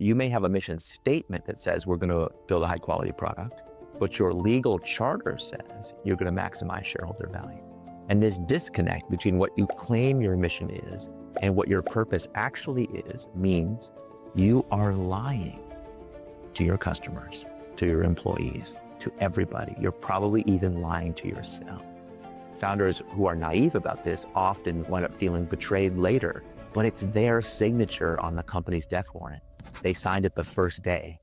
You may have a mission statement that says we're going to build a high quality product, but your legal charter says you're going to maximize shareholder value. And this disconnect between what you claim your mission is and what your purpose actually is means you are lying to your customers, to your employees, to everybody. You're probably even lying to yourself. Founders who are naive about this often wind up feeling betrayed later, but it's their signature on the company's death warrant. They signed it the first day,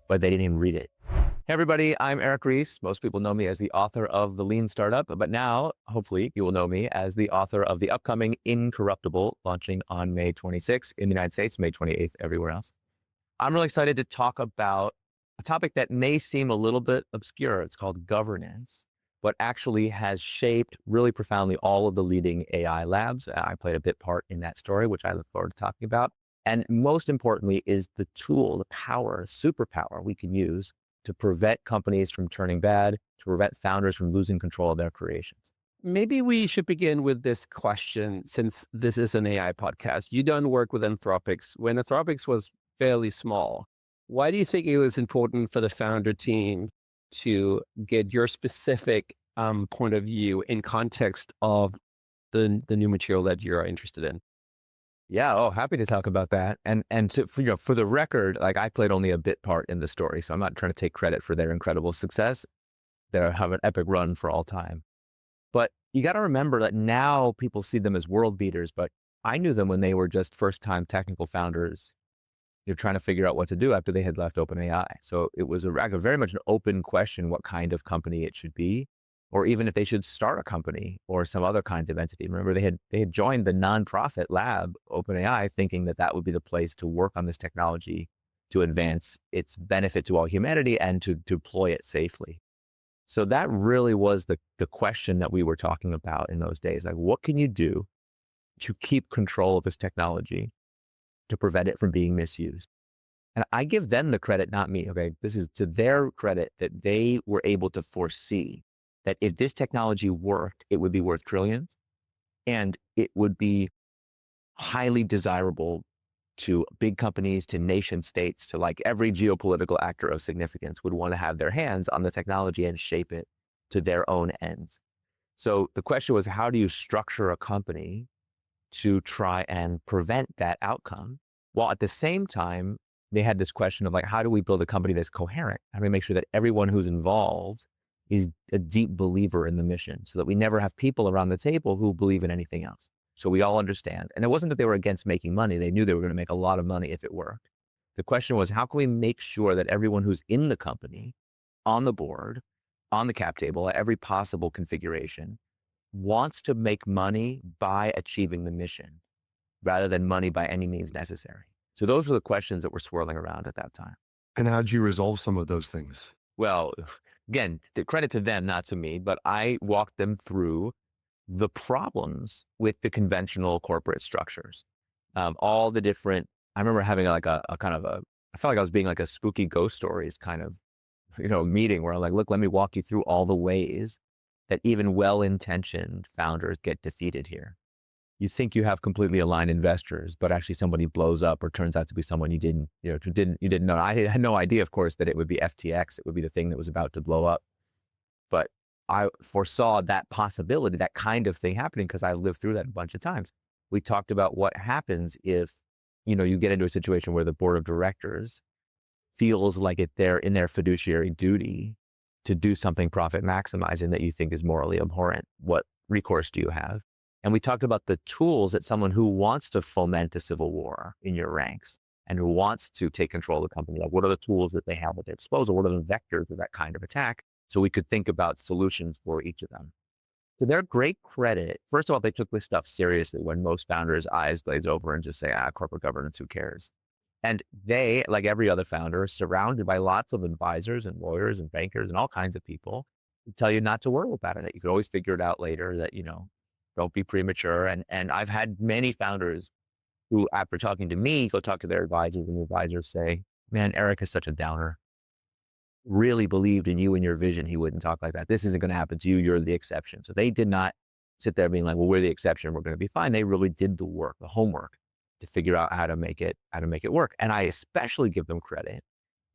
but they didn't even read it. Hey everybody, I'm Eric Ries. Most people know me as the author of The Lean Startup, but now, hopefully, you will know me as the author of the upcoming Incorruptible, launching on May 26th in the United States, May 28th everywhere else. I'm really excited to talk about a topic that may seem a little bit obscure. It's called governance, but actually has shaped really profoundly all of the leading AI labs. I played a bit part in that story, which I look forward to talking about. And most importantly is the tool, the power, superpower we can use to prevent companies from turning bad, to prevent founders from losing control of their creations. Maybe we should begin with this question, since this is an AI podcast. You done work with Anthropic when Anthropic was fairly small. Why do you think it was important for the founder team to get your specific point of view in context of the new material that you're interested in? Yeah, happy to talk about that. And for the record, like I played only a bit part in the story, so I'm not trying to take credit for their incredible success. They have an epic run for all time. But you got to remember that now people see them as world beaters, but I knew them when they were just first-time technical founders. You're trying to figure out what to do after they had left OpenAI. So it was very much an open question what kind of company it should be, or even if they should start a company or some other kind of entity. Remember, they had joined the nonprofit lab, OpenAI, thinking that that would be the place to work on this technology to advance its benefit to all humanity and to deploy it safely. So that really was the question that we were talking about in those days. Like, what can you do to keep control of this technology to prevent it from being misused? And I give them the credit, not me. Okay. This is to their credit that they were able to foresee that if this technology worked, it would be worth trillions and it would be highly desirable to big companies, to nation states, to like every geopolitical actor of significance would want to have their hands on the technology and shape it to their own ends. So the question was, how do you structure a company to try and prevent that outcome? While at the same time, they had this question of like, how do we build a company that's coherent? How do we make sure that everyone who's involved is a deep believer in the mission so that we never have people around the table who believe in anything else? So we all understand. And it wasn't that they were against making money. They knew they were going to make a lot of money if it worked. The question was, how can we make sure that everyone who's in the company, on the board, on the cap table, at every possible configuration, wants to make money by achieving the mission rather than money by any means necessary? So those were the questions that were swirling around at that time. And how'd you resolve some of those things? Well, again, the credit to them, not to me, but I walked them through the problems with the conventional corporate structures. All the different, I remember having like a kind of I felt like I was being like a spooky ghost stories kind of, meeting where I'm like, look, let me walk you through all the ways that even well-intentioned founders get defeated here. You think you have completely aligned investors, but actually somebody blows up or turns out to be someone you didn't know. I had no idea, of course, that it would be FTX. It would be the thing that was about to blow up. But I foresaw that possibility, that kind of thing happening because I lived through that a bunch of times. We talked about what happens if, you get into a situation where the board of directors feels like they're in their fiduciary duty to do something profit maximizing that you think is morally abhorrent. What recourse do you have? And we talked about the tools that someone who wants to foment a civil war in your ranks and who wants to take control of the company, like what are the tools that they have at their disposal? What are the vectors of that kind of attack? So we could think about solutions for each of them. To their great credit, first of all, they took this stuff seriously when most founders' eyes glaze over and just say, corporate governance, who cares? And they, like every other founder, are surrounded by lots of advisors and lawyers and bankers and all kinds of people who tell you not to worry about it, that you could always figure it out later, that, don't be premature. And I've had many founders who, after talking to me, go talk to their advisors, and the advisors say, man, Eric is such a downer. Really believed in you and your vision. He wouldn't talk like that. This isn't going to happen to you. You're the exception. So they did not sit there being like, well, we're the exception. We're going to be fine. They really did the work, the homework to figure out how to make it work. And I especially give them credit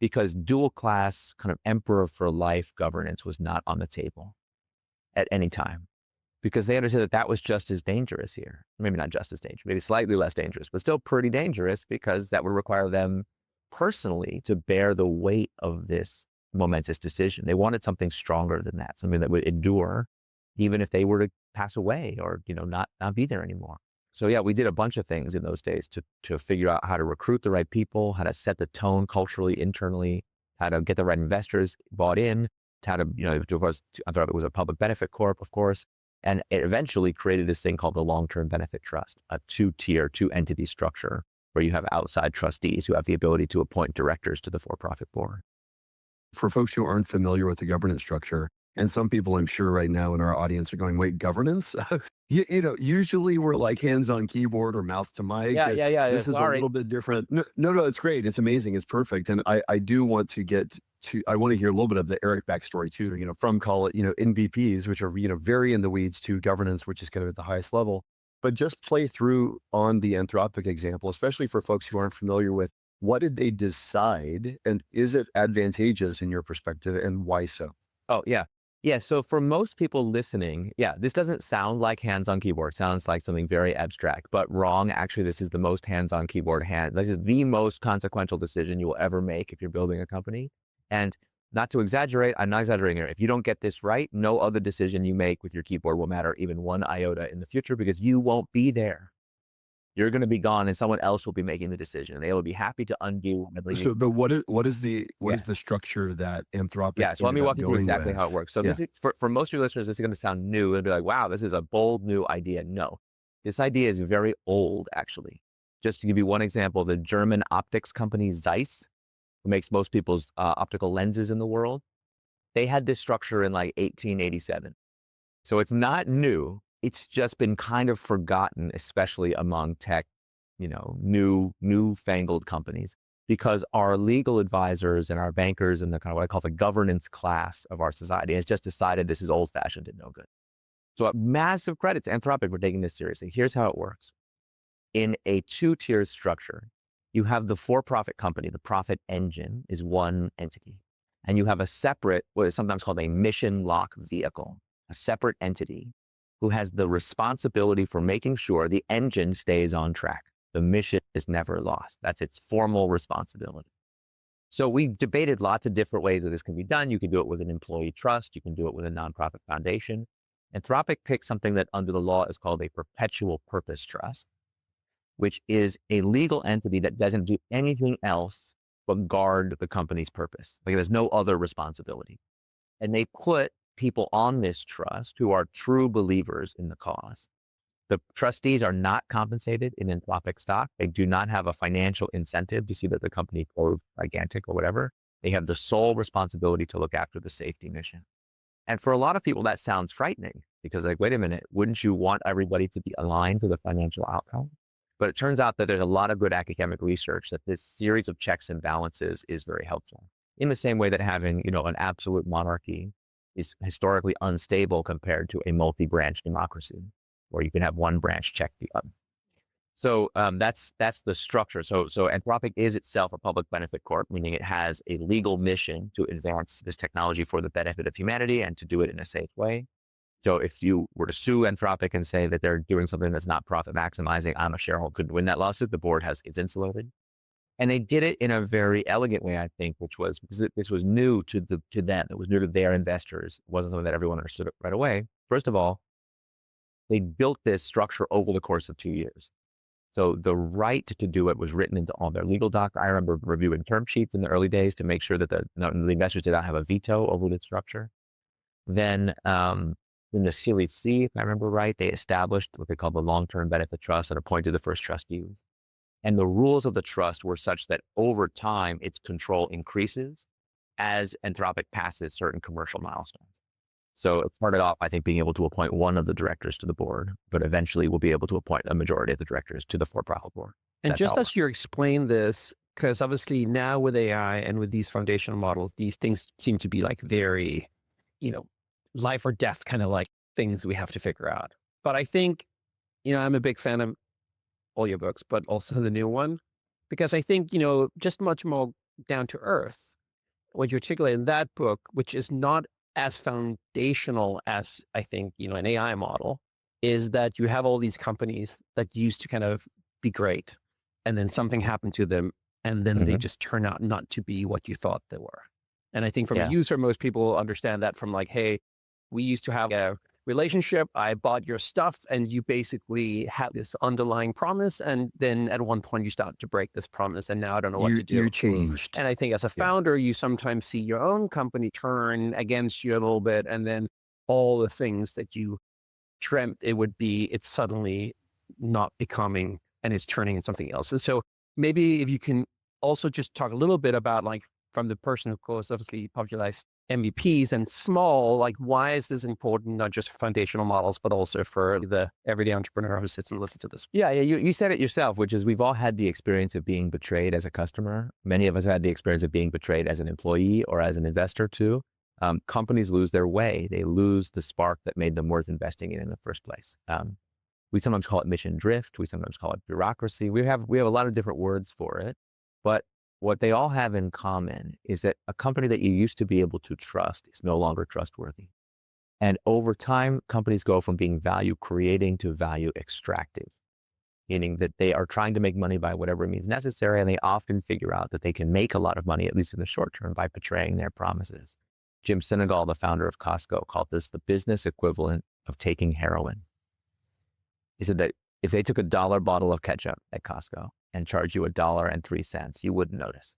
because dual class kind of emperor for life governance was not on the table at any time, because they understood that that was just as dangerous here. Maybe not just as dangerous, maybe slightly less dangerous, but still pretty dangerous, because that would require them personally to bear the weight of this momentous decision. They wanted something stronger than that, something that would endure even if they were to pass away or, not be there anymore. So yeah, we did a bunch of things in those days to figure out how to recruit the right people, how to set the tone culturally, internally, how to get the right investors bought in, how to, I thought it was a public benefit corp, of course. And it eventually created this thing called the long-term benefit trust, a two entity structure where you have outside trustees who have the ability to appoint directors to the for-profit board. For folks who aren't familiar with the governance structure, and some people I'm sure right now in our audience are going, wait, governance? Usually we're like hands on keyboard or mouth to mic. Yeah. This is a little bit different. No, it's great. It's amazing. It's perfect. And I do want to I want to hear a little bit of the Eric backstory too, from call it, NVPs, which are, very in the weeds, to governance, which is kind of at the highest level. But just play through on the Anthropic example, especially for folks who aren't familiar with what did they decide, and is it advantageous in your perspective, and why so? Oh, yeah. Yeah. So for most people listening, this doesn't sound like hands-on keyboard. It sounds like something very abstract, but wrong. Actually, this is the most hands-on keyboard. This is the most consequential decision you will ever make if you're building a company. And not to exaggerate, I'm not exaggerating here. If you don't get this right, no other decision you make with your keyboard will matter even one iota in the future, because you won't be there. You're going to be gone, and someone else will be making the decision, and they will be happy to undo. So, but what is the structure that Anthropic? Yeah, so let me walk you through exactly how it works. So this is, for most of your listeners, this is going to sound new and be like, wow, this is a bold new idea. No, this idea is very old, actually. Just to give you one example, the German optics company Zeiss, who makes most people's optical lenses in the world, they had this structure in like 1887. So it's not new. It's just been kind of forgotten, especially among tech, newfangled companies, because our legal advisors and our bankers and the kind of what I call the governance class of our society has just decided this is old fashioned and no good. So a massive credit to Anthropic for taking this seriously. Here's how it works. In a two-tier structure, you have the for-profit company. The profit engine is one entity. And you have a separate, what is sometimes called a mission lock vehicle, a separate entity who has the responsibility for making sure the engine stays on track. The mission is never lost. That's its formal responsibility. So we debated lots of different ways that this can be done. You can do it with an employee trust. You can do it with a nonprofit foundation. Anthropic picked something that under the law is called a perpetual purpose trust, which is a legal entity that doesn't do anything else but guard the company's purpose. Like, it has no other responsibility. And they put people on this trust who are true believers in the cause. The trustees are not compensated in Anthropic stock. They do not have a financial incentive to see that the company goes gigantic or whatever. They have the sole responsibility to look after the safety mission. And for a lot of people, that sounds frightening, because like, wait a minute, wouldn't you want everybody to be aligned to the financial outcome? But it turns out that there's a lot of good academic research that this series of checks and balances is very helpful. In the same way that having, an absolute monarchy is historically unstable compared to a multi-branch democracy, where you can have one branch check the other. So that's the structure. So Anthropic is itself a public benefit corp, meaning it has a legal mission to advance this technology for the benefit of humanity and to do it in a safe way. So if you were to sue Anthropic and say that they're doing something that's not profit maximizing, I'm a shareholder, couldn't win that lawsuit. The board it's insulated. And they did it in a very elegant way, I think, which was because this was new to them. It was new to their investors. It wasn't something that everyone understood right away. First of all, they built this structure over the course of 2 years. So the right to do it was written into all their legal doc. I remember reviewing term sheets in the early days to make sure that the investors did not have a veto over the structure. Then in the Series C, if I remember right, they established what they call the long-term benefit trust and appointed the first trustees. And the rules of the trust were such that over time, its control increases as Anthropic passes certain commercial milestones. So it started off, I think, being able to appoint one of the directors to the board, but eventually we'll be able to appoint a majority of the directors to the for-profit board. And just as you explain this, because obviously now with AI and with these foundational models, these things seem to be like very, life or death kind of like things we have to figure out. But I think, I'm a big fan of all your books, but also the new one, because I think, just much more down to earth, what you articulate in that book, which is not as foundational as I think, an AI model, is that you have all these companies that used to kind of be great, and then something happened to them, and then they Hmm. just turn out not to be what you thought they were. And I think from a Yeah. user, most people understand that from like, hey, we used to have a relationship. I bought your stuff and you basically have this underlying promise. And then at one point you start to break this promise and now I don't know what to do. You changed. And I think as a Yeah. founder, you sometimes see your own company turn against you a little bit. And then all the things that you dreamt it would be, it's suddenly not becoming and it's turning into something else. And so maybe if you can also just talk a little bit about like from the person who course obviously popularized MVPs and small, like why is this important, not just for foundational models, but also for the everyday entrepreneur who sits and listens to this? Yeah, yeah. You said it yourself, which is we've all had the experience of being betrayed as a customer. Many of us had the experience of being betrayed as an employee or as an investor too. Companies lose their way. They lose the spark that made them worth investing in the first place. We sometimes call it mission drift. We sometimes call it bureaucracy. We have a lot of different words for it, but what they all have in common is that a company that you used to be able to trust is no longer trustworthy. And over time, companies go from being value creating to value extractive, meaning that they are trying to make money by whatever means necessary. And they often figure out that they can make a lot of money, at least in the short term, by betraying their promises. Jim Sinegal, the founder of Costco, called this the business equivalent of taking heroin. He said that if they took $1 bottle of ketchup at Costco and charged you $1.03, you wouldn't notice.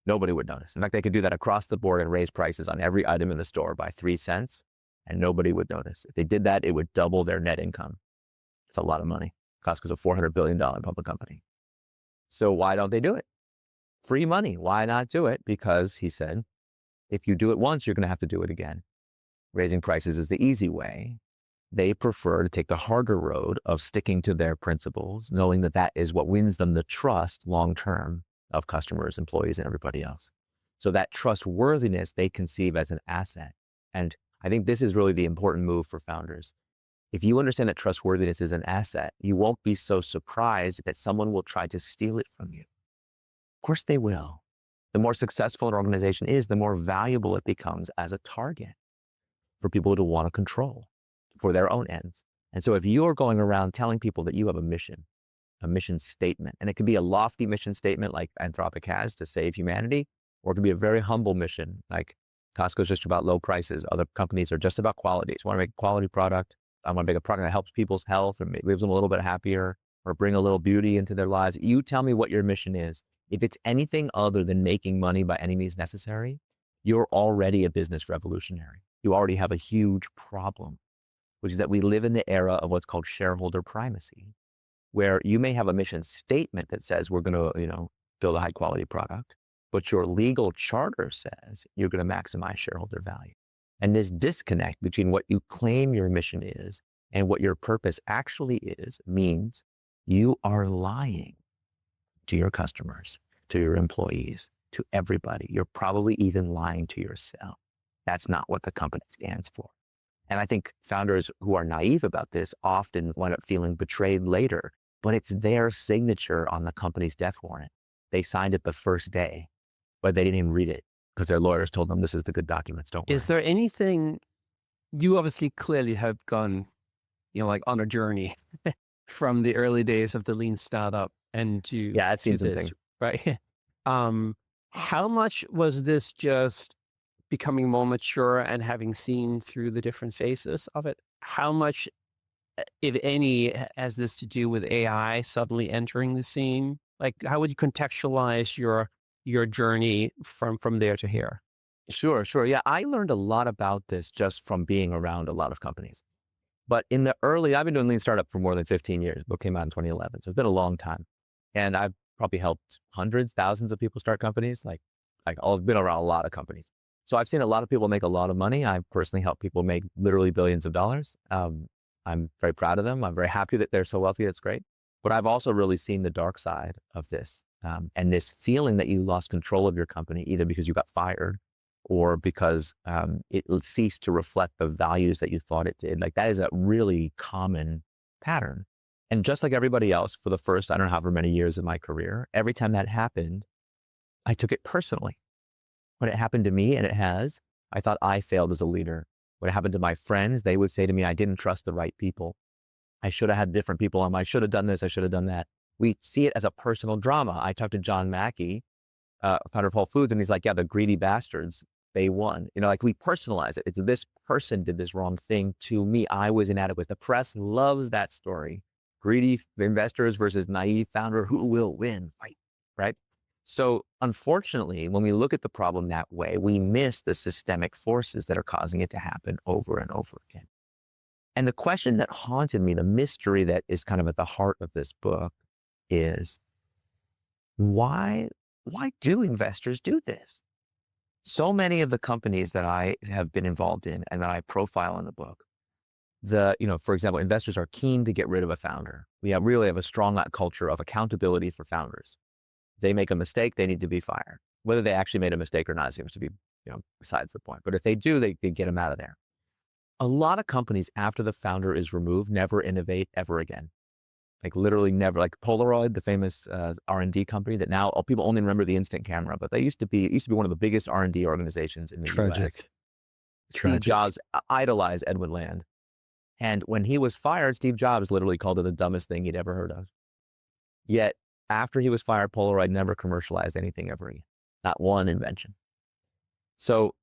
Nobody would notice. In fact, they could do that across the board and raise prices on every item in the store by 3 cents, and nobody would notice. If they did that, it would double their net income. It's a lot of money. Costco's a $400 billion public company. So why don't they do it? Free money. Why not do it? Because he said, if you do it once, you're going to have to do it again. Raising prices is the easy way. They prefer to take the harder road of sticking to their principles, knowing that that is what wins them the trust long-term of customers, employees, and everybody else. So that trustworthiness they conceive as an asset. And I think this is really the important move for founders. If you understand that trustworthiness is an asset, you won't be so surprised that someone will try to steal it from you. Of course they will. The more successful an organization is, the more valuable it becomes as a target for people to want to control for their own ends. And so if you're going around telling people that you have a mission statement, and it could be a lofty mission statement like Anthropic has to save humanity, or it could be a very humble mission like Costco's just about low prices. Other companies are just about quality. Just want to make a quality product. I want to make a product that helps people's health or leaves them a little bit happier or bring a little beauty into their lives. You tell me what your mission is. If it's anything other than making money by any means necessary, you're already a business revolutionary. You already have a huge problem, which is that we live in the era of what's called shareholder primacy, where you may have a mission statement that says we're going to, build a high quality product, but your legal charter says you're going to maximize shareholder value. And this disconnect between what you claim your mission is and what your purpose actually is means you are lying to your customers, to your employees, to everybody. You're probably even lying to yourself. That's not what the company stands for. And I think founders who are naive about this often wind up feeling betrayed later, but it's their signature on the company's death warrant. They signed it the first day, but they didn't even read it because their lawyers told them this is the good documents, don't worry. Is there anything, you obviously clearly have gone, like on a journey from the early days of the lean startup and to, Yeah, I've seen to some this, things. right? How much was this just becoming more mature and having seen through the different phases of it? How much, if any, has this to do with AI suddenly entering the scene? Like, how would you contextualize your journey from there to here? Sure, sure. Yeah, I learned a lot about this just from being around a lot of companies. But in the early, I've been doing lean startup for more than 15 years. The book came out in 2011. So it's been a long time. And I've probably helped hundreds, thousands of people start companies. I've been around a lot of companies. So I've seen a lot of people make a lot of money. I've personally helped people make literally billions of dollars. I'm very proud of them. I'm very happy that they're so wealthy. That's great. But I've also really seen the dark side of this. And this feeling that you lost control of your company, either because you got fired or because it ceased to reflect the values that you thought it did. Like that is a really common pattern. And just like everybody else, for the first, I don't know, however many years of my career, every time that happened, I took it personally. When it happened to me, and it has, I thought I failed as a leader. When it happened to my friends, they would say to me, I didn't trust the right people. I should have had different people on. I should have done this. I should have done that. We see it as a personal drama. I talked to John Mackey, founder of Whole Foods, and he's like, yeah, the greedy bastards, they won. Like we personalize it. It's this person did this wrong thing to me. I was inadequate. The press loves that story. Greedy investors versus naive founder, who will win? Right? So unfortunately, when we look at the problem that way, we miss the systemic forces that are causing it to happen over and over again. And the question that haunted me, the mystery that is kind of at the heart of this book is, why do investors do this? So many of the companies that I have been involved in and that I profile in the book, for example, investors are keen to get rid of a founder. We really have a strong culture of accountability for founders. They make a mistake, they need to be fired. Whether they actually made a mistake or not seems to be, besides the point. But if they do, they get them out of there. A lot of companies, after the founder is removed, never innovate ever again. Like literally never. Like Polaroid, the famous R&D company that now people only remember the instant camera, but it used to be one of the biggest R&D organizations in the US. Steve Jobs idolized Edwin Land. And when he was fired, Steve Jobs literally called it the dumbest thing he'd ever heard of. Yet after he was fired, Polaroid never commercialized anything ever again. Not one invention. So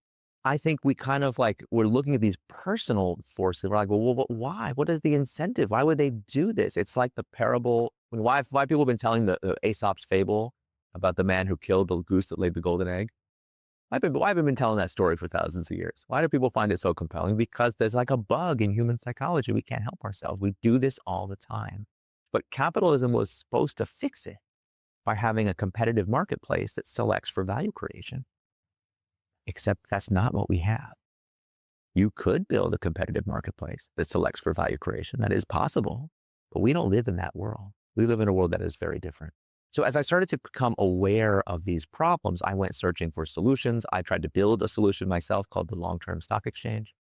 I think we kind of we're looking at these personal forces. We're like, well, why? What is the incentive? Why would they do this? It's like the parable. Why people have been telling the Aesop's fable about the man who killed the goose that laid the golden egg? Why have we been telling that story for thousands of years? Why do people find it so compelling? Because there's like a bug in human psychology. We can't help ourselves. We do this all the time. But capitalism was supposed to fix it by having a competitive marketplace that selects for value creation. Except that's not what we have. You could build a competitive marketplace that selects for value creation. That is possible, but we don't live in that world. We live in a world that is very different. So as I started to become aware of these problems, I went searching for solutions. I tried to build a solution myself called the long-term stock exchange.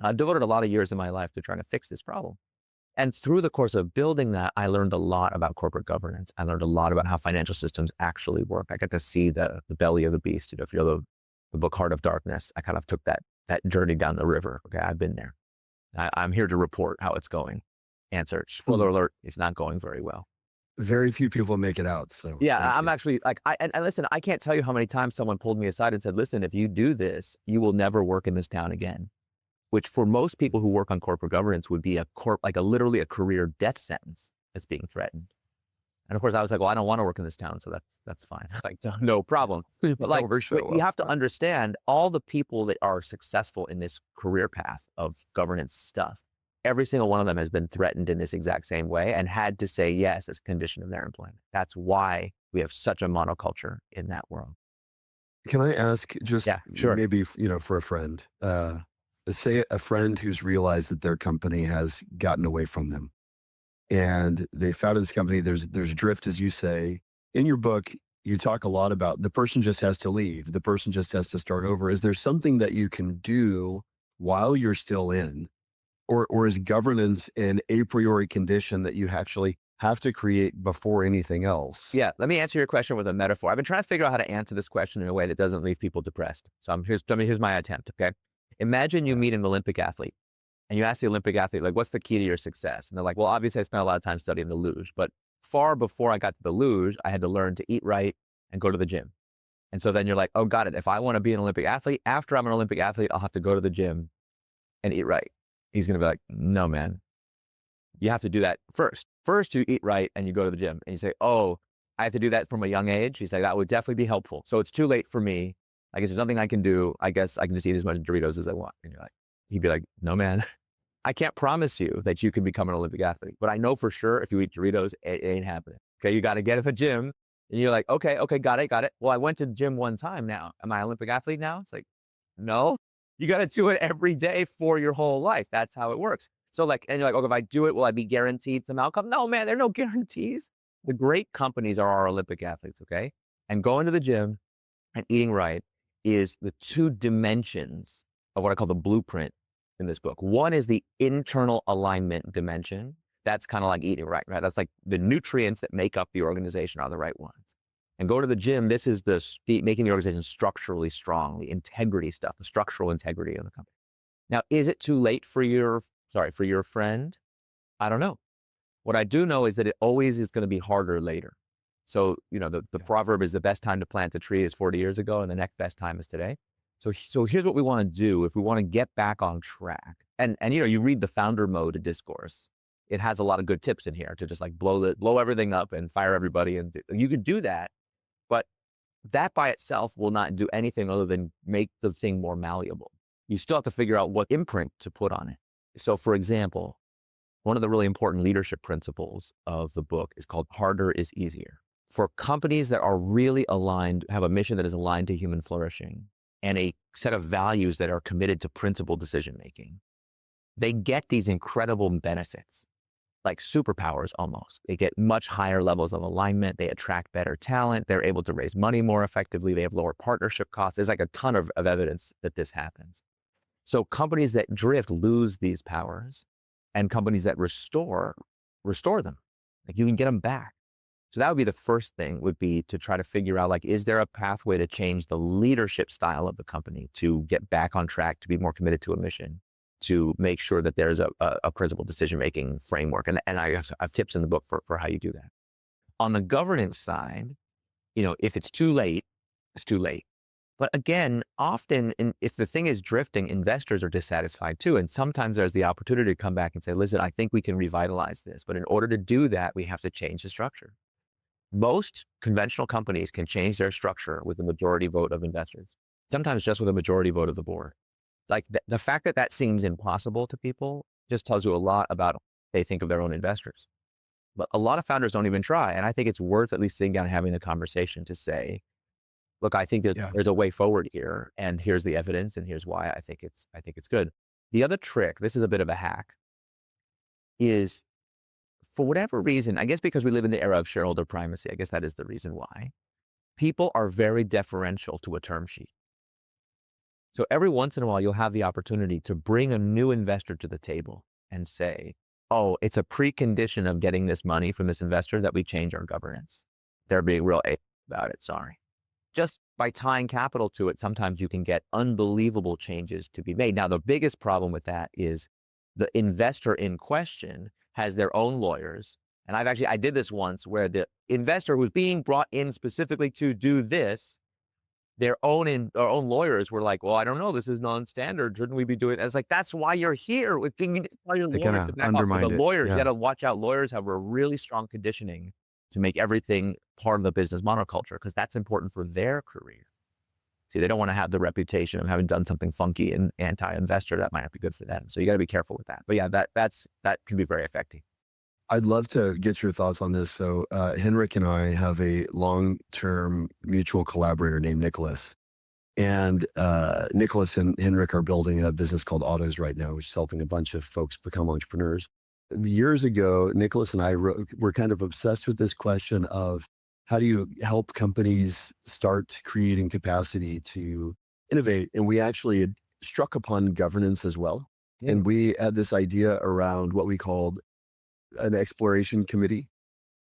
I've devoted a lot of years in my life to trying to fix this problem. And through the course of building that, I learned a lot about corporate governance. I learned a lot about how financial systems actually work. I got to see the belly of the beast. If you know the book Heart of Darkness, I kind of took that journey down the river. Okay, I've been there. I'm here to report how it's going. Answer, spoiler alert, it's not going very well. Very few people make it out. So yeah, I'm actually and listen, I can't tell you how many times someone pulled me aside and said, listen, if you do this, you will never work in this town again. Which for most people who work on corporate governance would be literally a career death sentence that's being threatened. And of course I was like, well, I don't want to work in this town. So that's fine. No problem. But you have to understand all the people that are successful in this career path of governance stuff. Every single one of them has been threatened in this exact same way and had to say yes as a condition of their employment. That's why we have such a monoculture in that world. Can I ask just sure. maybe, for a friend, say a friend who's realized that their company has gotten away from them and they founded this company, there's drift, as you say. In your book, you talk a lot about the person just has to leave. The person just has to start over. Is there something that you can do while you're still in? Or is governance an a priori condition that you actually have to create before anything else? Yeah, let me answer your question with a metaphor. I've been trying to figure out how to answer this question in a way that doesn't leave people depressed. So here's my attempt, okay? Imagine you meet an Olympic athlete and you ask the Olympic athlete, what's the key to your success? And they're like, well, obviously I spent a lot of time studying the luge, but far before I got to the luge, I had to learn to eat right and go to the gym. And so then you're like, oh, got it. If I want to be an Olympic athlete, after I'm an Olympic athlete, I'll have to go to the gym and eat right. He's going to be like, no, man, you have to do that first. First, you eat right and you go to the gym. And you say, oh, I have to do that from a young age. He's like, that would definitely be helpful. So it's too late for me. I guess there's nothing I can do. I guess I can just eat as much Doritos as I want. And he'd be like, no, man, I can't promise you that you can become an Olympic athlete. But I know for sure if you eat Doritos, it ain't happening. Okay, you got to get at the gym. And you're like, okay, got it. Well, I went to the gym one time now. Am I an Olympic athlete now? It's like, no. You got to do it every day for your whole life. That's how it works. So and you're like, oh, if I do it, will I be guaranteed some outcome? No, man, there are no guarantees. The great companies are our Olympic athletes, okay? And going to the gym and eating right is the two dimensions of what I call the blueprint in this book. One is the internal alignment dimension. That's kind of like eating right. That's like the nutrients that make up the organization are the right ones. And go to the gym. This is making the organization structurally strong, the integrity stuff, the structural integrity of the company. Now, is it too late for your friend? I don't know. What I do know is that it always is going to be harder later. So, the proverb is the best time to plant a tree is 40 years ago and the next best time is today. So here's what we want to do if we want to get back on track. And you read the founder mode discourse. It has a lot of good tips in here to just like blow everything up and fire everybody. And you could do that, but that by itself will not do anything other than make the thing more malleable. You still have to figure out what imprint to put on it. So for example, one of the really important leadership principles of the book is called harder is easier. For companies that are really aligned, have a mission that is aligned to human flourishing and a set of values that are committed to principled decision-making, they get these incredible benefits, like superpowers almost. They get much higher levels of alignment. They attract better talent. They're able to raise money more effectively. They have lower partnership costs. There's like a ton of evidence that this happens. So companies that drift lose these powers, and companies that restore them. Like you can get them back. So that would be the first thing, would be to try to figure out, like, is there a pathway to change the leadership style of the company to get back on track, to be more committed to a mission, to make sure that there's a principled decision-making framework. And I have tips in the book for how you do that. On the governance side, if it's too late, it's too late. But again, often if the thing is drifting, investors are dissatisfied too. And sometimes there's the opportunity to come back and say, listen, I think we can revitalize this. But in order to do that, we have to change the structure. Most conventional companies can change their structure with the majority vote of investors, sometimes just with a majority vote of the board. Like the fact that seems impossible to people just tells you a lot about they think of their own investors. But a lot of founders don't even try. And I think it's worth at least sitting down and having the conversation to say, look, I think there's a way forward here, and here's the evidence, and here's why I think it's good. The other trick, this is a bit of a hack, is for whatever reason, I guess because we live in the era of shareholder primacy, I guess that is the reason why, people are very deferential to a term sheet. So every once in a while, you'll have the opportunity to bring a new investor to the table and say, oh, it's a precondition of getting this money from this investor that we change our governance. They're being real about it, sorry. Just by tying capital to it, sometimes you can get unbelievable changes to be made. Now, the biggest problem with that is the investor in question has their own lawyers. And I did this once where the investor who's being brought in specifically to do this, their own lawyers were like, well, I don't know, this is non-standard. Shouldn't we be doing it? It's like, that's why you're here. Can you just tell your lawyers to back off? The lawyers, you got to watch out. Lawyers have a really strong conditioning to make everything part of the business monoculture, because that's important for their career. See, they don't want to have the reputation of having done something funky and anti-investor. That might not be good for them. So you got to be careful with that. But yeah, that can be very effective. I'd love to get your thoughts on this. So Henrik and I have a long-term mutual collaborator named Nicholas. And Nicholas and Henrik are building a business called Autos right now, which is helping a bunch of folks become entrepreneurs. Years ago, Nicholas and I were kind of obsessed with this question of how do you help companies start creating capacity to innovate? And we actually had struck upon governance as well. Yeah. And we had this idea around what we called an exploration committee,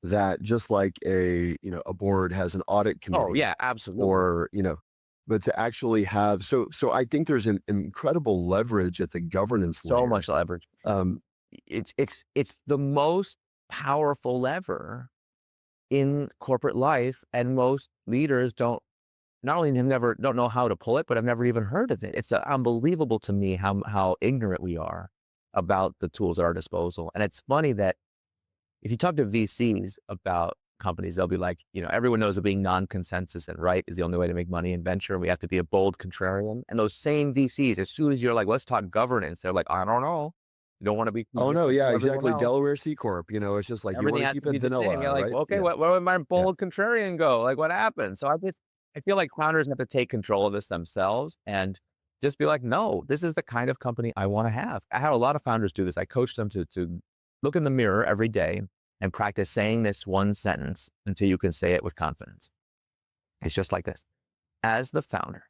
that just like a board has an audit committee. Oh yeah, absolutely. Or, but to actually have, so I think there's an incredible leverage at the governance layer. So much leverage. It's the most powerful lever in corporate life, and most leaders don't know how to pull it, but I've never even heard of it. It's unbelievable to me how ignorant we are about the tools at our disposal. And it's funny that if you talk to VCs about companies, they'll be like, everyone knows that being non-consensus and right is the only way to make money in venture, and we have to be a bold contrarian. And those same VCs, as soon as you're like, let's talk governance, they're like, I don't know. You don't want to be. Oh no, yeah, exactly. Delaware C Corp. It's just like everything, you want to keep it vanilla. You're like, right? Okay, where would my bold contrarian go? Like, what happened? So I feel like founders have to take control of this themselves and just be like, no, this is the kind of company I want to have. I had a lot of founders do this. I coached them to look in the mirror every day and practice saying this one sentence until you can say it with confidence. It's just like this. As the founder,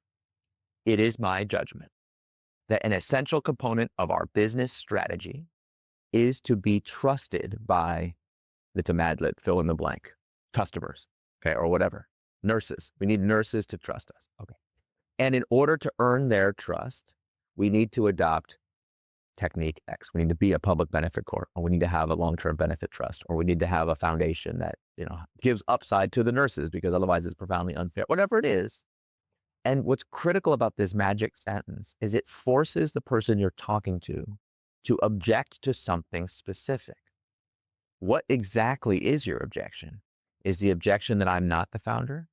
it is my judgment that an essential component of our business strategy is to be trusted by, it's a Mad Lib, fill in the blank, customers, okay, or whatever. Nurses. We need nurses to trust us. Okay. And in order to earn their trust, we need to adopt technique X. We need to be a public benefit corp, or we need to have a long-term benefit trust, or we need to have a foundation that, gives upside to the nurses, because otherwise it's profoundly unfair, whatever it is. And what's critical about this magic sentence is it forces the person you're talking to object to something specific. What exactly is your objection? Is the objection that I'm not the founder,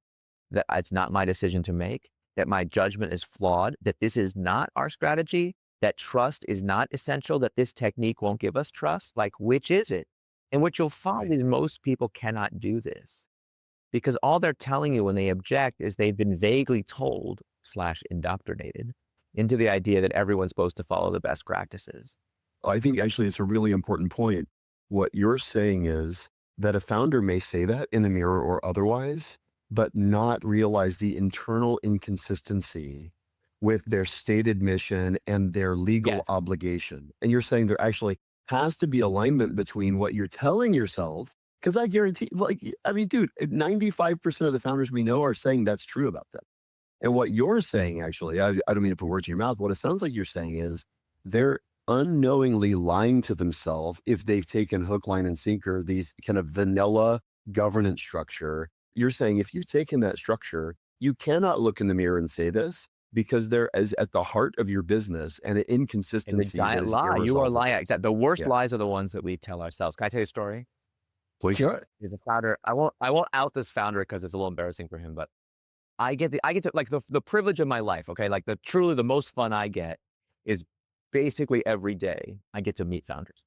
that it's not my decision to make, that my judgment is flawed, that this is not our strategy, that trust is not essential, that this technique won't give us trust? Like, which is it? And what you'll find is most people cannot do this, because all they're telling you when they object is they've been vaguely told / indoctrinated into the idea that everyone's supposed to follow the best practices. I think actually it's a really important point. What you're saying is that a founder may say that in the mirror or otherwise, but not realize the internal inconsistency with their stated mission and their legal obligation. And you're saying there actually has to be alignment between what you're telling yourself, because I guarantee, dude, 95% of the founders we know are saying that's true about them. And what you're saying, actually, I don't mean to put words in your mouth. What it sounds like you're saying is they're unknowingly lying to themselves if they've taken hook, line, and sinker, these kind of vanilla governance structure. You're saying if you've taken that structure, you cannot look in the mirror and say this, because there is at the heart of your business and an inconsistency. And the giant lie. You are lying. The worst lies are the ones that we tell ourselves. Can I tell you a story? Please. Sure. There's a founder. I won't out this founder because it's a little embarrassing for him, but I get to like the privilege of my life. Okay. Like truly the most fun I get is basically every day I get to meet founders.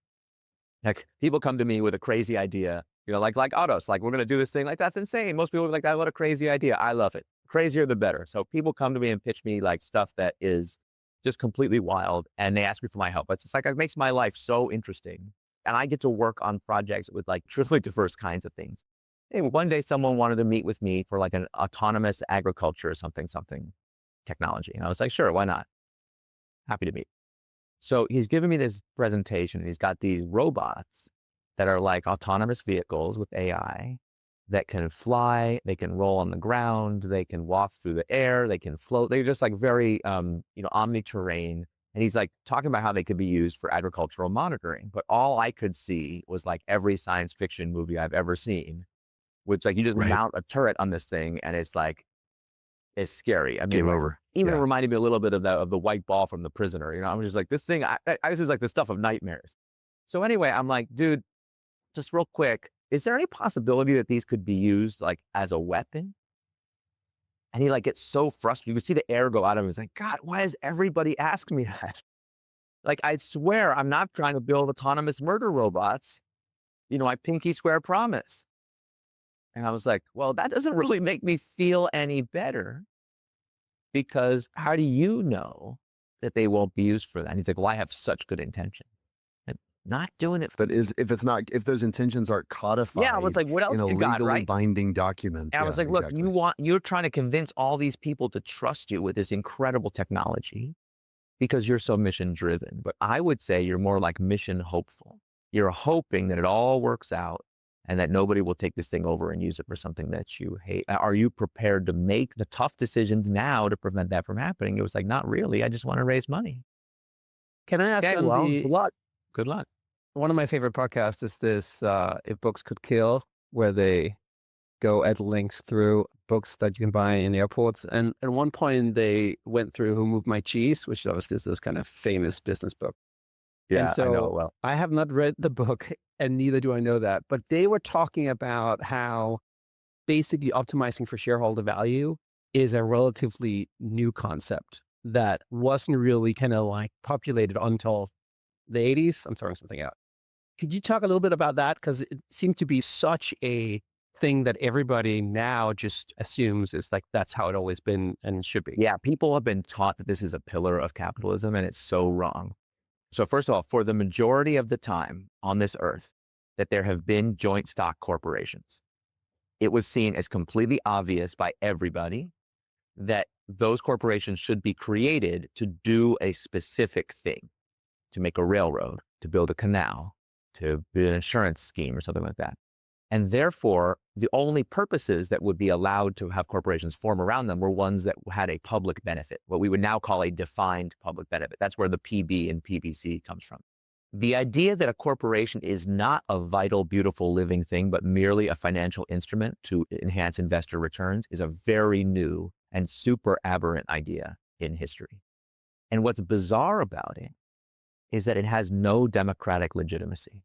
Like people come to me with a crazy idea, like Autos, like we're going to do this thing. Like, that's insane. Most people are like, what a crazy idea. I love it. Crazier the better. So people come to me and pitch me like stuff that is just completely wild, and they ask me for my help. It's like, it makes my life so interesting. And I get to work on projects with like truly diverse kinds of things. And one day someone wanted to meet with me for like an autonomous agriculture or something technology. And I was like, sure, why not? Happy to meet. So he's giving me this presentation, and he's got these robots that are like autonomous vehicles with AI that can fly, they can roll on the ground, they can walk through the air, they can float. They're just like very, omni-terrain. And he's like talking about how they could be used for agricultural monitoring. But all I could see was like every science fiction movie I've ever seen, which like you just mount a turret on this thing and it's like, it's scary. I mean, game over. Even reminded me a little bit of the white ball from The Prisoner. I was just like, this thing, this is like the stuff of nightmares. So anyway, I'm like, dude, just real quick, is there any possibility that these could be used like as a weapon? And he like gets so frustrated. You can see the air go out of him. He's like, God, why does everybody ask me that? Like, I swear I'm not trying to build autonomous murder robots. I pinky swear promise. And I was like, well, that doesn't really make me feel any better, because how do you know that they won't be used for that? And he's like, well, I have such good intention. Not doing it. But if those intentions aren't codified, I was like, what else in a you got, legally right? binding document. And I was like, look, you're trying to convince all these people to trust you with this incredible technology because you're so mission driven. But I would say you're more like mission hopeful. You're hoping that it all works out and that nobody will take this thing over and use it for something that you hate. Are you prepared to make the tough decisions now to prevent that from happening? It was like, not really. I just want to raise money. Can I ask good luck. Good luck. One of my favorite podcasts is this, If Books Could Kill, where they go at lengths through books that you can buy in airports. And at one point they went through Who Moved My Cheese, which obviously is this kind of famous business book. Yeah, and so I know it well. I have not read the book, and neither do I know that, but they were talking about how basically optimizing for shareholder value is a relatively new concept that wasn't really kind of like populated until the 80s. I'm throwing something out. Could you talk a little bit about that? Because it seemed to be such a thing that everybody now just assumes is like, that's how it always been and should be. Yeah, people have been taught that this is a pillar of capitalism, and it's so wrong. So first of all, for the majority of the time on this earth that there have been joint stock corporations, it was seen as completely obvious by everybody that those corporations should be created to do a specific thing, to make a railroad, to build a canal, to be an insurance scheme or something like that. And therefore, the only purposes that would be allowed to have corporations form around them were ones that had a public benefit, what we would now call a defined public benefit. That's where the PB and PBC comes from. The idea that a corporation is not a vital, beautiful, living thing, but merely a financial instrument to enhance investor returns is a very new and super aberrant idea in history. And what's bizarre about it is that it has no democratic legitimacy.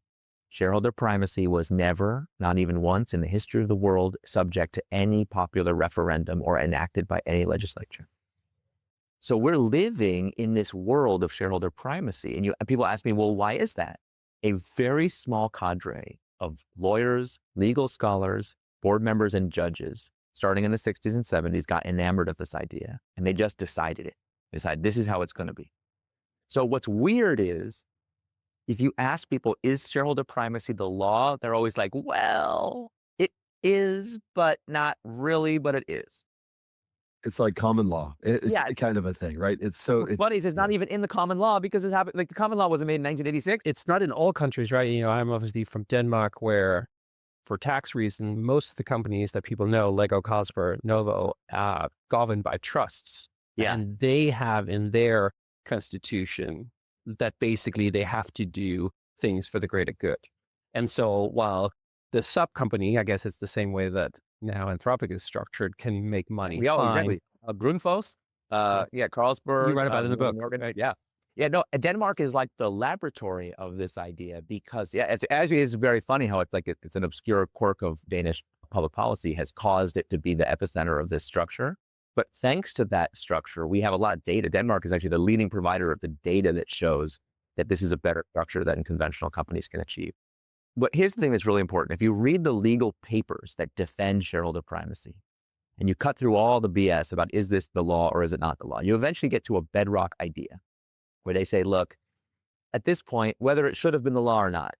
Shareholder primacy was never, not even once in the history of the world, subject to any popular referendum or enacted by any legislature. So we're living in this world of shareholder primacy. And people ask me, well, why is that? A very small cadre of lawyers, legal scholars, board members, and judges, starting in the 60s and 70s, got enamored of this idea. And they just decided it. They decided this is how it's going to be. So what's weird is, if you ask people, is shareholder primacy the law? They're always like, well, it is, but not really, but it is. It's like common law. It's kind of a thing, right? It's funny. It's not even in the common law because it's happened. Like the common law wasn't made in 1986. It's not in all countries, right? You know, I'm obviously from Denmark, where for tax reason, most of the companies that people know, Lego, Carlsberg, Novo, governed by trusts. Yeah. And they have in their constitution that basically they have to do things for the greater good. And so while the sub company, I guess it's the same way that now Anthropic is structured, can make money. Exactly. Grundfos, Carlsberg. You write about it in the book. Morgan, right? Yeah, no, Denmark is like the laboratory of this idea because, it's actually, it's very funny how it's like, it's an obscure quirk of Danish public policy has caused it to be the epicenter of this structure. But thanks to that structure, we have a lot of data. Denmark is actually the leading provider of the data that shows that this is a better structure than conventional companies can achieve. But here's the thing that's really important. If you read the legal papers that defend shareholder primacy, and you cut through all the BS about is this the law or is it not the law, you eventually get to a bedrock idea where they say, look, at this point, whether it should have been the law or not,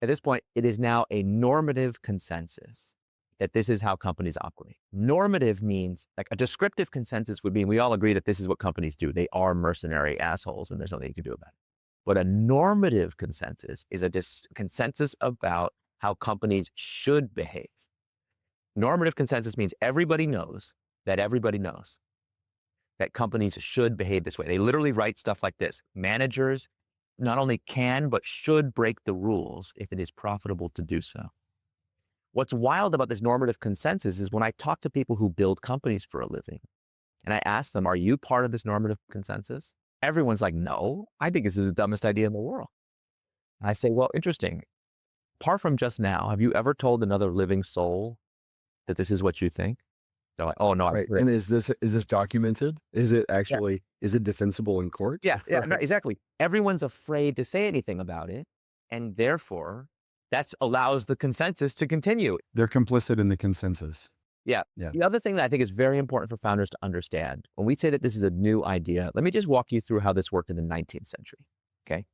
at this point, it is now a normative consensus that this is how companies operate. Normative means, like, a descriptive consensus would mean we all agree that this is what companies do. They are mercenary assholes and there's nothing you can do about it. But a normative consensus is a consensus about how companies should behave. Normative consensus means everybody knows that companies should behave this way. They literally write stuff like this. Managers not only can, but should break the rules if it is profitable to do so. What's wild about this normative consensus is when I talk to people who build companies for a living and I ask them, are you part of this normative consensus? Everyone's like, no, I think this is the dumbest idea in the world. And I say, well, interesting. Apart from just now, have you ever told another living soul that this is what you think? They're like, oh, no. Right. And is this documented? Is it actually, is it defensible in court? Yeah, no, exactly. Everyone's afraid to say anything about it. And therefore, that allows the consensus to continue. They're complicit in the consensus. Yeah. The other thing that I think is very important for founders to understand, when we say that this is a new idea, let me just walk you through how this worked in the 19th century. Okay.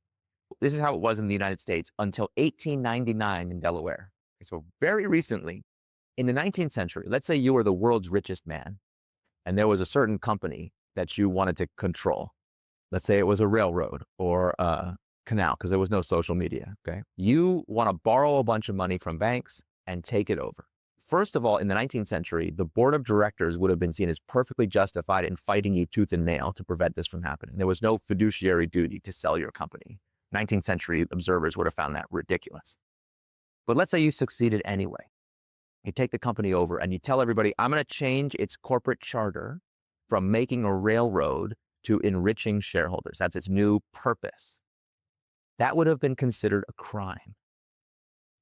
This is how it was in the United States until 1899 in Delaware. So very recently, in the 19th century, let's say you were the world's richest man and there was a certain company that you wanted to control. Let's say it was a railroad or a canal, because there was no social media. Okay. You want to borrow a bunch of money from banks and take it over. First of all, in the 19th century, the board of directors would have been seen as perfectly justified in fighting you tooth and nail to prevent this from happening. There was no fiduciary duty to sell your company. 19th century observers would have found that ridiculous. But let's say you succeeded anyway. You take the company over and you tell everybody, I'm going to change its corporate charter from making a railroad to enriching shareholders. That's its new purpose. That would have been considered a crime.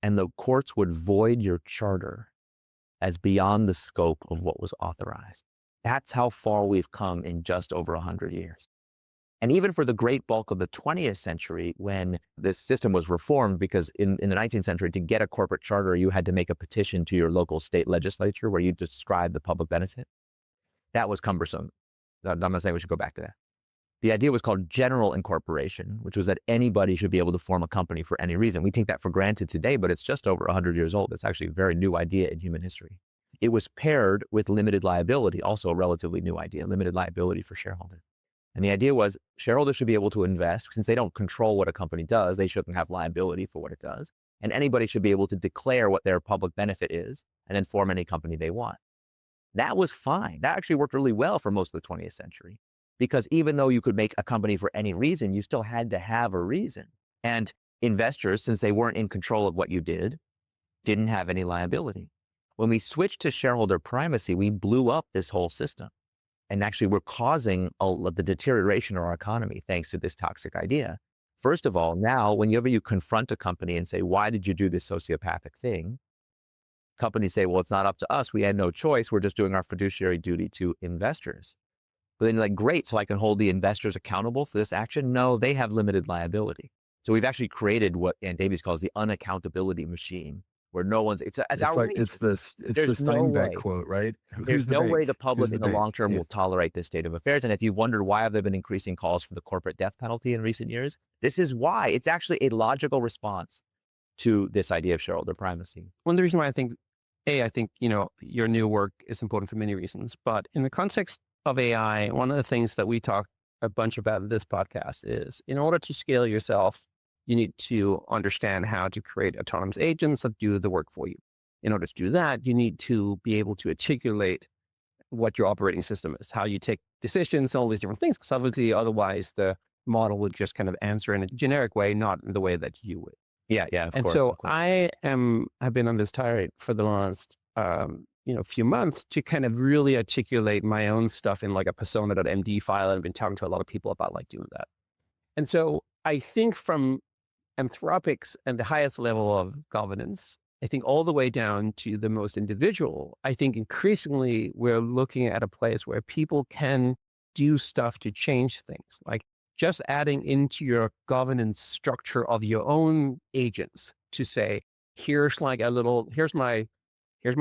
And the courts would void your charter as beyond the scope of what was authorized. That's how far we've come in just over 100 years. And even for the great bulk of the 20th century, when this system was reformed, because in the 19th century, to get a corporate charter, you had to make a petition to your local state legislature where you describe the public benefit. That was cumbersome. I'm not saying we should go back to that. The idea was called general incorporation, which was that anybody should be able to form a company for any reason. We take that for granted today, but it's just over 100 years old. It's actually a very new idea in human history. It was paired with limited liability, also a relatively new idea, limited liability for shareholders. And the idea was shareholders should be able to invest. Since they don't control what a company does, they shouldn't have liability for what it does. And anybody should be able to declare what their public benefit is and then form any company they want. That was fine. That actually worked really well for most of the 20th century, because even though you could make a company for any reason, you still had to have a reason. And investors, since they weren't in control of what you did, didn't have any liability. When we switched to shareholder primacy, we blew up this whole system. And actually, we're causing the deterioration of our economy thanks to this toxic idea. First of all, now, whenever you confront a company and say, why did you do this sociopathic thing? Companies say, well, it's not up to us. We had no choice. We're just doing our fiduciary duty to investors. But then you're like, great, so I can hold the investors accountable for this action? No, they have limited liability. So we've actually created what Ann Davies calls the unaccountability machine, where no one's, it's outrageous. It's the Steinbeck quote, right? There's no way the public in the long term will tolerate this state of affairs. And if you've wondered why have there been increasing calls for the corporate death penalty in recent years, this is why. It's actually a logical response to this idea of shareholder primacy. One of the reasons why I think, your new work is important for many reasons, but in the context of AI, one of the things that we talk a bunch about in this podcast is, in order to scale yourself, you need to understand how to create autonomous agents that do the work for you. In order to do that, you need to be able to articulate what your operating system is, how you take decisions, all these different things, because obviously otherwise the model would just kind of answer in a generic way, not in the way that you would. Yeah, of and course. So I've been on this tirade for the last few months to kind of really articulate my own stuff in like a persona.md file, and I've been talking to a lot of people about like doing that. And so I think from Anthropic's and the highest level of governance, I think all the way down to the most individual, I think increasingly we're looking at a place where people can do stuff to change things, like just adding into your governance structure of your own agents to say, here's my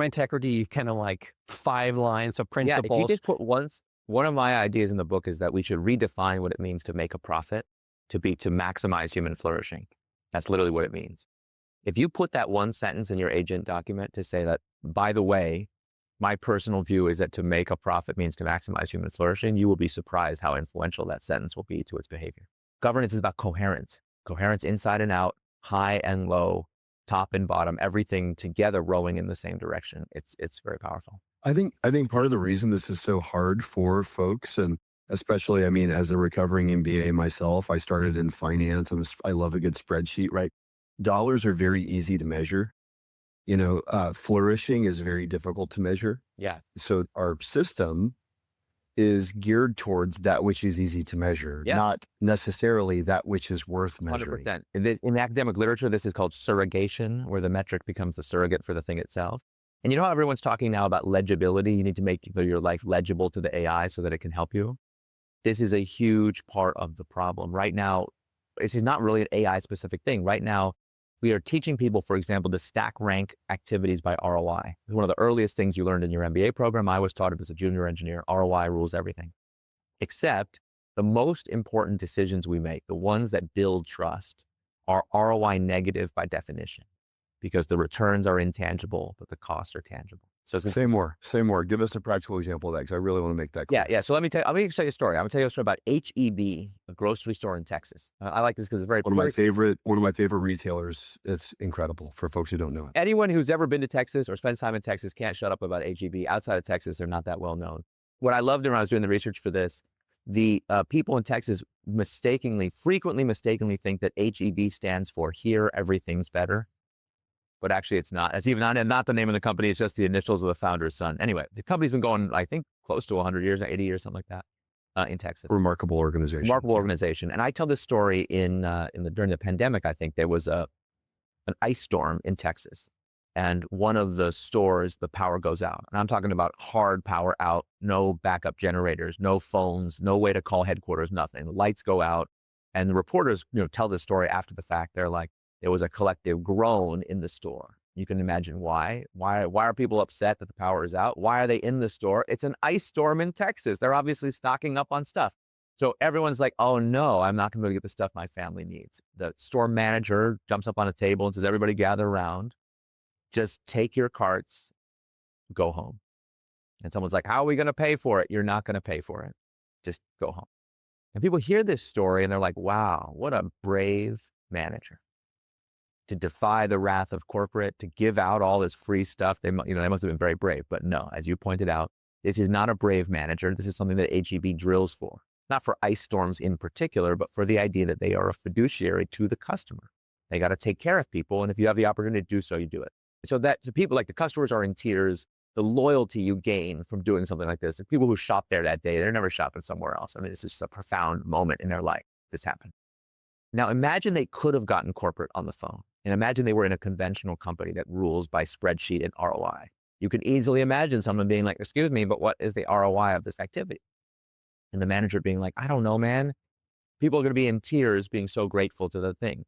integrity, kind of like 5 lines of principles. Yeah, if you just put one of my ideas in the book is that we should redefine what it means to make a profit, to maximize human flourishing. That's literally what it means. If you put that one sentence in your agent document to say that, by the way, my personal view is that to make a profit means to maximize human flourishing, you will be surprised how influential that sentence will be to its behavior. Governance is about coherence inside and out, high and low, top and bottom, everything together rowing in the same direction. It's very powerful. I think part of the reason this is so hard for folks, and especially, as a recovering MBA myself, I started in finance. I love a good spreadsheet, right? Dollars are very easy to measure. Flourishing is very difficult to measure. Yeah. So our system is geared towards that which is easy to measure, not necessarily that which is worth measuring. 100%. In academic literature, this is called surrogation, where the metric becomes the surrogate for the thing itself. And you know how everyone's talking now about legibility? You need to make your life legible to the AI so that it can help you. This is a huge part of the problem. Right now, this is not really an AI specific thing. Right now, we are teaching people, for example, to stack rank activities by ROI. It's one of the earliest things you learned in your MBA program. I was taught it as a junior engineer. ROI rules everything. Except the most important decisions we make, the ones that build trust, are ROI negative by definition, because the returns are intangible, but the costs are tangible. So say more. Give us a practical example of that, because I really want to make that clear. Yeah. So let me tell you a story. I'm going to tell you a story about HEB, a grocery store in Texas. I like this because it's very one of my favorite retailers. It's incredible for folks who don't know it. Anyone who's ever been to Texas or spent time in Texas can't shut up about HEB. Outside of Texas, they're not that well known. What I loved when I was doing the research for this, the people in Texas frequently mistakenly think that HEB stands for Here Everything's Better. But actually it's not. It's even not the name of the company. It's just the initials of the founder's son. Anyway, the company's been going, I think, close to 100 years, 80 years, something like that, in Texas. Remarkable organization. And I tell this story during the pandemic. I think there was an ice storm in Texas, and one of the stores, the power goes out. And I'm talking about hard power out, no backup generators, no phones, no way to call headquarters, nothing. The lights go out, and the reporters, tell this story after the fact. They're like, there was a collective groan in the store. You can imagine why. Why are people upset that the power is out? Why are they in the store? It's an ice storm in Texas. They're obviously stocking up on stuff. So everyone's like, oh no, I'm not going to get the stuff my family needs. The store manager jumps up on a table and says, everybody gather around. Just take your carts, go home. And someone's like, how are we going to pay for it? You're not going to pay for it. Just go home. And people hear this story and they're like, wow, what a brave manager to defy the wrath of corporate, to give out all this free stuff. They must have been very brave, but no, as you pointed out, this is not a brave manager. This is something that HEB drills for, not for ice storms in particular, but for the idea that they are a fiduciary to the customer. They got to take care of people. And if you have the opportunity to do so, you do it. So that to people, like the customers are in tears, the loyalty you gain from doing something like this, and people who shop there that day, they're never shopping somewhere else. I mean, it's just a profound moment in their life. This happened. Now imagine they could have gotten corporate on the phone, and imagine they were in a conventional company that rules by spreadsheet and ROI. You can easily imagine someone being like, excuse me, but what is the ROI of this activity? And the manager being like, I don't know, man. People are going to be in tears being so grateful to the thing.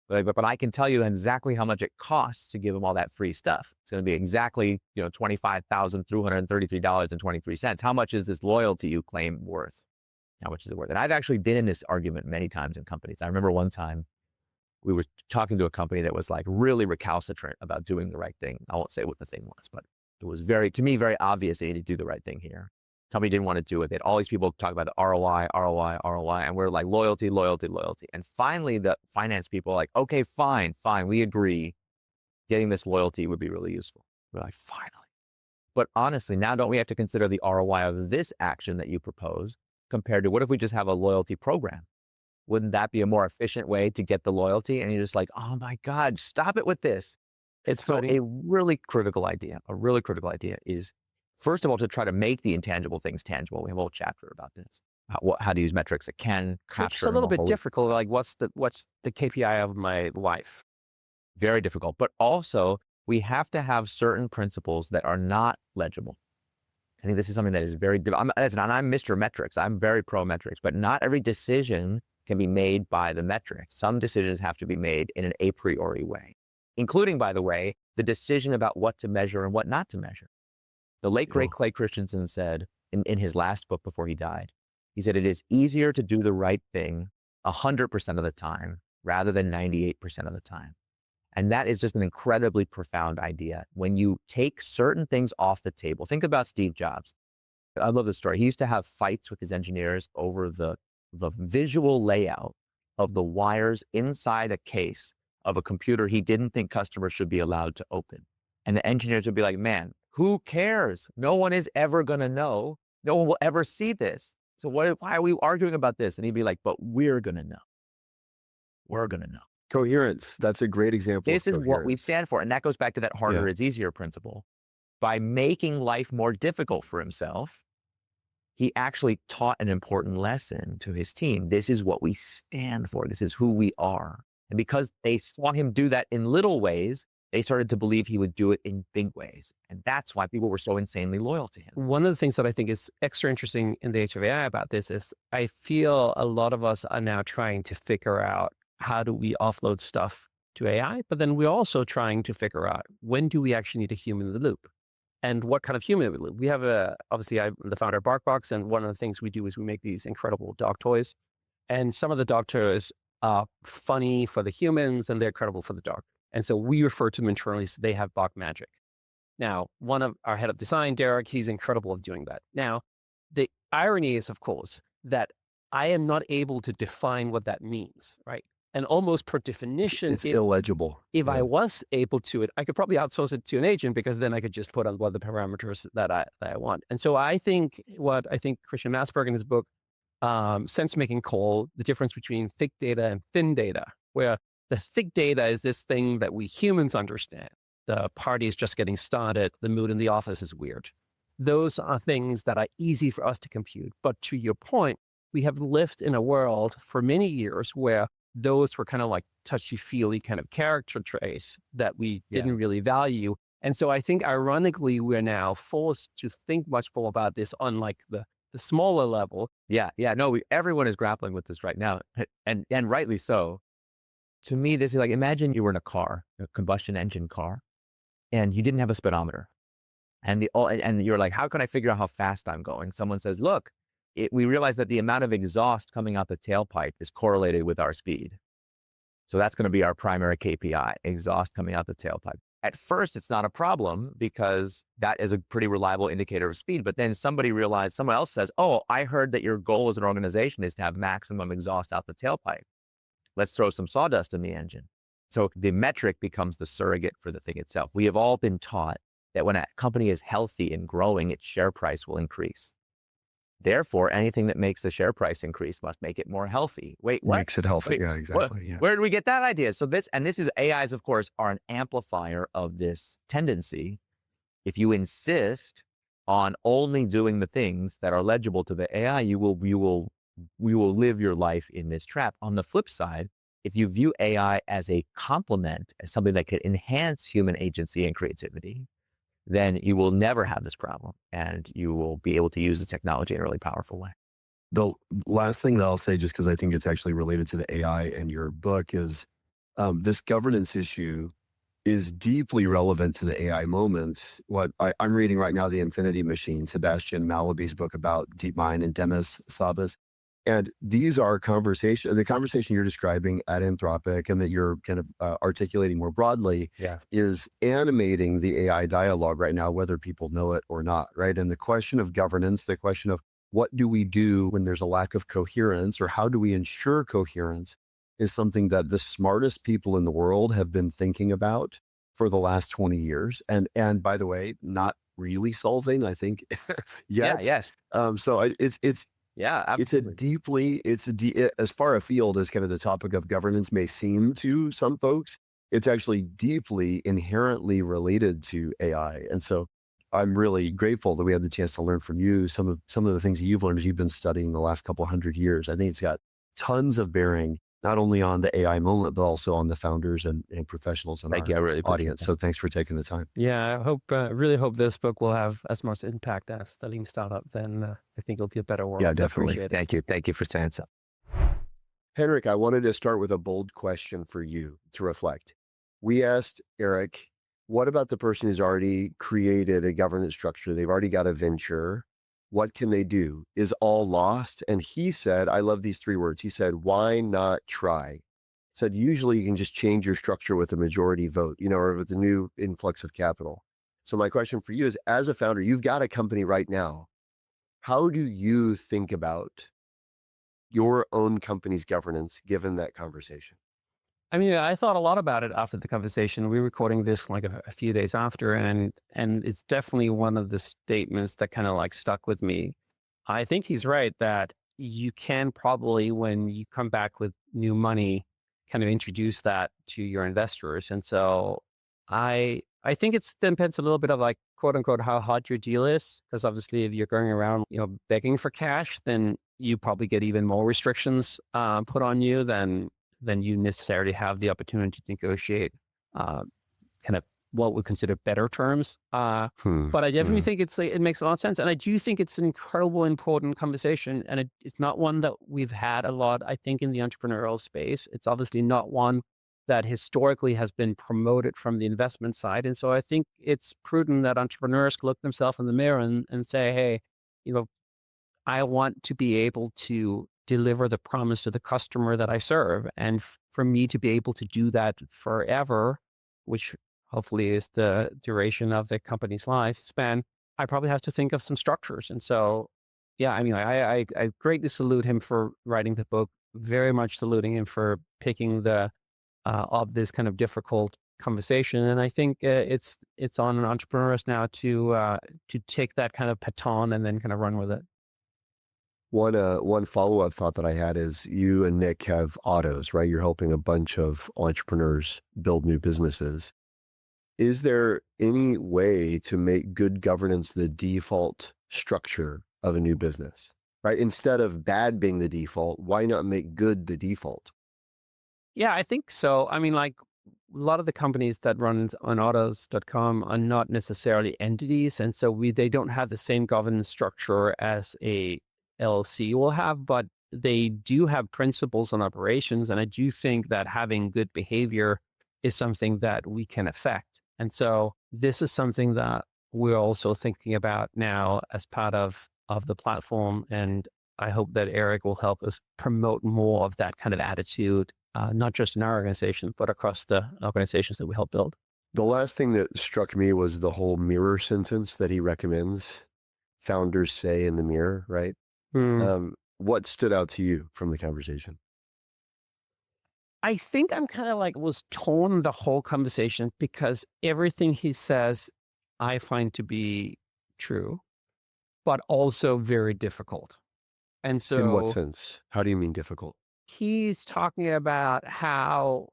But I can tell you exactly how much it costs to give them all that free stuff. It's going to be exactly, $25,333.23. How much is this loyalty you claim worth? How much is it worth? And I've actually been in this argument many times in companies. I remember one time we were talking to a company that was like really recalcitrant about doing the right thing. I won't say what the thing was, but it was to me, very obvious they needed to do the right thing here. Company didn't want to do it. They had all these people talk about the ROI, and we're like loyalty. And finally, the finance people are like, okay, fine, we agree. Getting this loyalty would be really useful. We're like, finally. But honestly, now don't we have to consider the ROI of this action that you propose compared to what if we just have a loyalty program? Wouldn't that be a more efficient way to get the loyalty? And you're just like, oh my God, stop it with this. It's So funny. a really critical idea is, first of all, to try to make the intangible things tangible. We have a whole chapter about this. How to use metrics that can It's capture a little bit whole, difficult. Like what's the KPI of my life? very difficult. But also, we have to have certain principles that are not legible. I think this is something that is very difficult. I'm Mr. Metrics. I'm very pro metrics, but not every decision can be made by the metrics. Some decisions have to be made in an a priori way, including, by the way, the decision about what to measure and what not to measure. The late, great Clay Christensen said in his last book before he died, he said, it is easier to do the right thing 100% of the time rather than 98% of the time. And that is just an incredibly profound idea. When you take certain things off the table, think about Steve Jobs. I love this story. He used to have fights with his engineers over the visual layout of the wires inside a case of a computer he didn't think customers should be allowed to open. And the engineers would be like, man, who cares? No one is ever going to know. No one will ever see this. So why are we arguing about this? And he'd be like, but we're going to know. We're going to know. Coherence. That's a great example. This is what we coherence. stand for. And that goes back to that harder is easier principle. By making life more difficult for himself, he actually taught an important lesson to his team. This is what we stand for. This is who we are. And because they saw him do that in little ways, they started to believe he would do it in big ways. And that's why people were so insanely loyal to him. One of the things that I think is extra interesting in the age of AI about this is I feel a lot of us are now trying to figure out how do we offload stuff to AI, but then we're also trying to figure out when do we actually need a human in the loop and what kind of human in the loop. We have obviously I'm the founder of BarkBox, and one of the things we do is we make these incredible dog toys, and some of the dog toys are funny for the humans and they're incredible for the dog. And so we refer to them internally as they have Bach magic. Now, one of our head of design, Derek, he's incredible at doing that. Now, the irony is, of course, that I am not able to define what that means, right? And almost per definition, It's illegible. If I was able to, I could probably outsource it to an agent because then I could just put on what the parameters that I want. And so I think Christian Masberg in his book, Sense Making, called the difference between thick data and thin data, where the thick data is this thing that we humans understand. The party is just getting started. The mood in the office is weird. Those are things that are easy for us to compute. But to your point, we have lived in a world for many years where those were kind of like touchy-feely kind of character traits that we didn't really value. And so I think ironically, we're now forced to think much more about this on like the smaller level. No, everyone is grappling with this right now, and rightly so. To me, this is like, imagine you were in a car, a combustion engine car, and you didn't have a speedometer. And you're like, how can I figure out how fast I'm going? Someone says, look, we realize that the amount of exhaust coming out the tailpipe is correlated with our speed. So that's going to be our primary KPI, exhaust coming out the tailpipe. At first, it's not a problem because that is a pretty reliable indicator of speed. But then someone else says, oh, I heard that your goal as an organization is to have maximum exhaust out the tailpipe. Let's throw some sawdust in the engine. So the metric becomes the surrogate for the thing itself. We have all been taught that when a company is healthy and growing, its share price will increase. Therefore, anything that makes the share price increase must make it more healthy. Wait, what? Makes it healthy. Wait, Yeah, exactly. Yeah. where did we get that idea? So this is AIs, of course, are an amplifier of this tendency. If you insist on only doing the things that are legible to the AI, you will live your life in this trap. On the flip side, if you view AI as a complement, as something that could enhance human agency and creativity, then you will never have this problem and you will be able to use the technology in a really powerful way. The last thing that I'll say, just because I think it's actually related to the AI and your book, is this governance issue is deeply relevant to the AI moment. What I'm reading right now, The Infinity Machine, Sebastian Malaby's book about DeepMind and Demis Sabas. And these are the conversation you're describing at Anthropic and that you're kind of articulating more broadly is animating the AI dialogue right now, whether people know it or not, right? And the question of governance, the question of what do we do when there's a lack of coherence, or how do we ensure coherence, is something that the smartest people in the world have been thinking about for the last 20 years. And by the way, not really solving, I think, yet. Yeah, yes. So it's Yeah, absolutely. As far afield as kind of the topic of governance may seem to some folks, it's actually deeply inherently related to AI. And so I'm really grateful that we had the chance to learn from you some of the things that you've learned as you've been studying the last couple 100 years. I think it's got tons of bearing, not only on the AI moment, but also on the founders and professionals in Thank you. I really appreciate audience. that. So thanks for taking the time. Yeah, really hope this book will have as much impact as the Lean Startup. Then I think it'll be a better world. Yeah, I definitely. appreciate it. Thank you. Thank you for saying so. Henrik, I wanted to start with a bold question for you to reflect. We asked Eric, what about the person who's already created a governance structure? They've already got a venture. What can they do? Is all lost? And he said, I love these 3 words. He said, why not try? He said, usually you can just change your structure with a majority vote, or with a new influx of capital. So my question for you is, as a founder, you've got a company right now. How do you think about your own company's governance given that conversation? I mean, I thought a lot about it after the conversation. We were recording this like a few days after, and it's definitely one of the statements that kind of like stuck with me. I think he's right that you can probably, when you come back with new money, kind of introduce that to your investors. And so I think it depends a little bit of like, quote unquote, how hot your deal is. Because obviously if you're going around, begging for cash, then you probably get even more restrictions put on you than you necessarily have the opportunity to negotiate kind of what we consider better terms. But I definitely think it makes a lot of sense. And I do think it's an incredible, important conversation. And it's not one that we've had a lot, I think, in the entrepreneurial space. It's obviously not one that historically has been promoted from the investment side. And so I think it's prudent that entrepreneurs look themselves in the mirror and say, hey, I want to be able to deliver the promise to the customer that I serve. And for me to be able to do that forever, which hopefully is the duration of the company's lifespan, I probably have to think of some structures. And so, yeah, I mean, I greatly salute him for writing the book, very much saluting him for picking of this kind of difficult conversation. And I think it's on entrepreneurs now to take that kind of baton and then kind of run with it. One follow-up thought that I had is you and Nick have autos, right? You're helping a bunch of entrepreneurs build new businesses. Is there any way to make good governance the default structure of a new business, right? Instead of bad being the default, why not make good the default? Yeah, I think so. I mean, like a lot of the companies that run on autos.com are not necessarily entities. And so they don't have the same governance structure as a LLC will have, but they do have principles on operations. And I do think that having good behavior is something that we can affect. And so this is something that we're also thinking about now as part of the platform. And I hope that Eric will help us promote more of that kind of attitude, not just in our organization, but across the organizations that we help build. The last thing that struck me was the whole mirror sentence that he recommends founders say in the mirror, right? Hmm. What stood out to you from the conversation? I think I'm kind of like was torn the whole conversation because everything he says I find to be true, but also very difficult. And In what so sense? How do you mean difficult? he's talking about how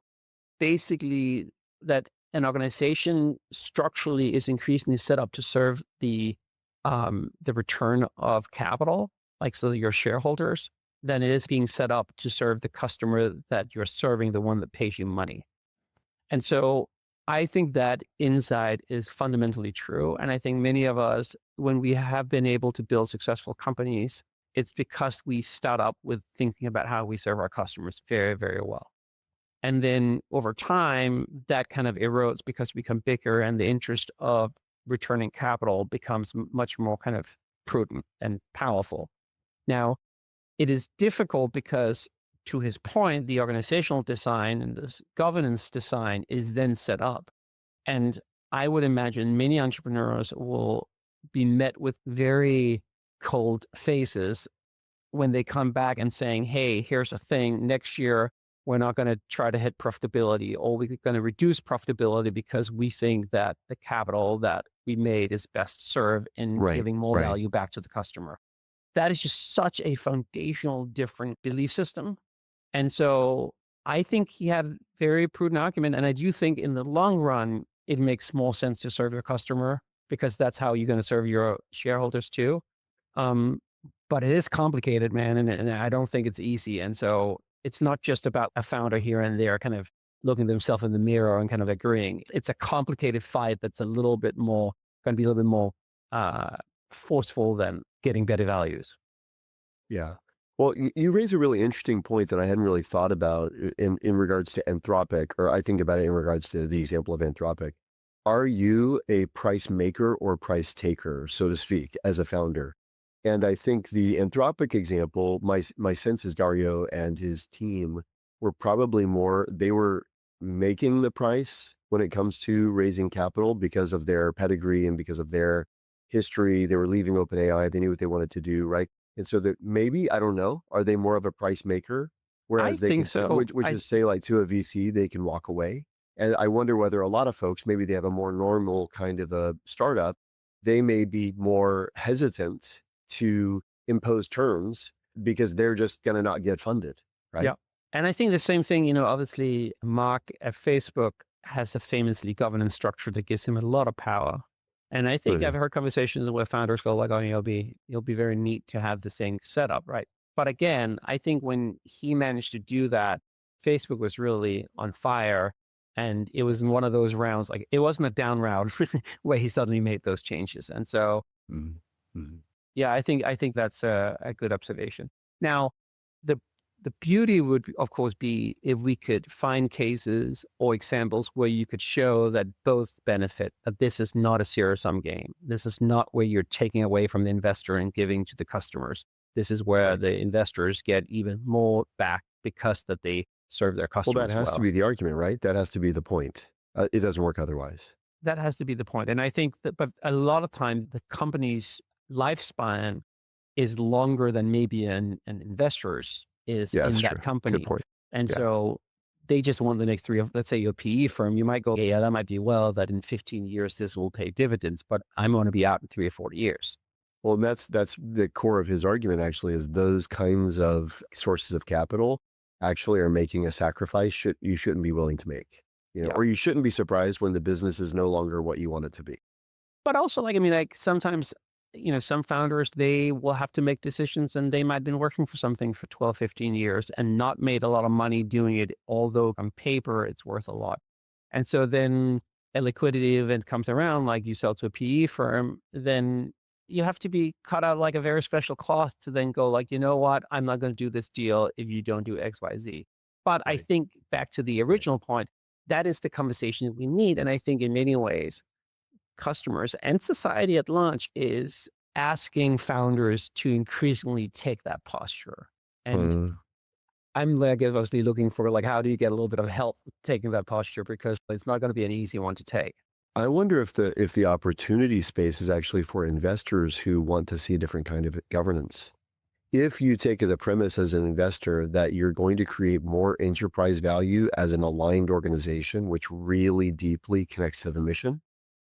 basically that an organization structurally is increasingly set up to serve the return of capital, like so your shareholders, than it is being set up to serve the customer that you're serving, the one that pays you money. And so I think that insight is fundamentally true. And I think many of us, when we have been able to build successful companies, it's because we start up with thinking about how we serve our customers very, very well. And then over time, that kind of erodes because we become bigger and the interest of returning capital becomes much more kind of prudent and powerful. Now, it is difficult because, to his point, the organizational design and this governance design is then set up. And I would imagine many entrepreneurs will be met with very cold faces when they come back and saying, hey, here's a thing, next year, we're not going to try to hit profitability, or we're going to reduce profitability because we think that the capital that we made is best served in Right, giving more right. value back to the customer. That is just such a foundational different belief system. And so I think he had a very prudent argument. And I do think in the long run, it makes more sense to serve your customer because that's how you're going to serve your shareholders too. Um, but it is complicated, man. And I don't think it's easy. And so it's not just about a founder here and there kind of looking themselves in the mirror and kind of agreeing. It's a complicated fight that's a little bit more, going to be a little bit more uh, forceful than getting better values. Yeah. Well, you raise a really interesting point that I hadn't really thought about in regards to Anthropic, or I think about it in regards to the example of Anthropic. Are you a price maker or price taker, so to speak, as a founder? And I think the Anthropic example, my sense is Dario and his team were probably more, they were making the price when it comes to raising capital because of their pedigree and because of their history. They were leaving OpenAI. They knew what they wanted to do, right? And so that maybe, I don't know, are they more of a price maker? I Whereas they think can, so. which is say like to a VC, they can walk away. And I wonder whether a lot of folks, maybe they have a more normal kind of a startup, they may be more hesitant to impose terms because they're just going to not get funded, right? Yeah. And I think the same thing, obviously Mark at Facebook has a famously governance structure that gives him a lot of power. And I think I've Mhm. heard conversations where founders go like, oh, it'll be very neat to have this thing set up, right? But again, I think when he managed to do that, Facebook was really on fire. And it was in one of those rounds, like it wasn't a down round where he suddenly made those changes. And so, Mhm. Mhm. yeah, I think that's a good observation. Now, the the beauty would, of course, be if we could find cases or examples where you could show that both benefit, that this is not a zero-sum game. This is not where you're taking away from the investor and giving to the customers. This is where Right. the investors get even more back because that they serve their Well, that customers has to well. be the argument, right? That has to be the point. It doesn't work otherwise. That has to be the point. And I think that, but a lot of time, the company's lifespan is longer than maybe an investor's is Yeah, that's in that true. Good company. point. And Yeah. so they just want the next three of, let's say you're a PE firm, you might go, yeah, that might be well that in 15 years this will pay dividends, but I'm going to be out in 3 or 4 years. Well, and that's the core of his argument actually is those kinds of sources of capital actually are making a sacrifice you shouldn't be willing to make. Yeah. Or you shouldn't be surprised when the business is no longer what you want it to be. But also, like, I mean, like sometimes, some founders, they will have to make decisions and they might have been working for something for 12, 15 years and not made a lot of money doing it, although on paper it's worth a lot. And so then a liquidity event comes around, like you sell to a PE firm, then you have to be cut out like a very special cloth to then go like, you know what, I'm not going to do this deal if you don't do X, Y, Z. But I Right. think back to the Right. original point, that is the conversation that we need. And I think in many ways, customers and society at large is asking founders to increasingly take that posture. And Mm. I'm like obviously looking for like, how do you get a little bit of help taking that posture? Because it's not going to be an easy one to take. I wonder if the opportunity space is actually for investors who want to see a different kind of governance. If you take as a premise as an investor that you're going to create more enterprise value as an aligned organization, which really deeply connects to the mission,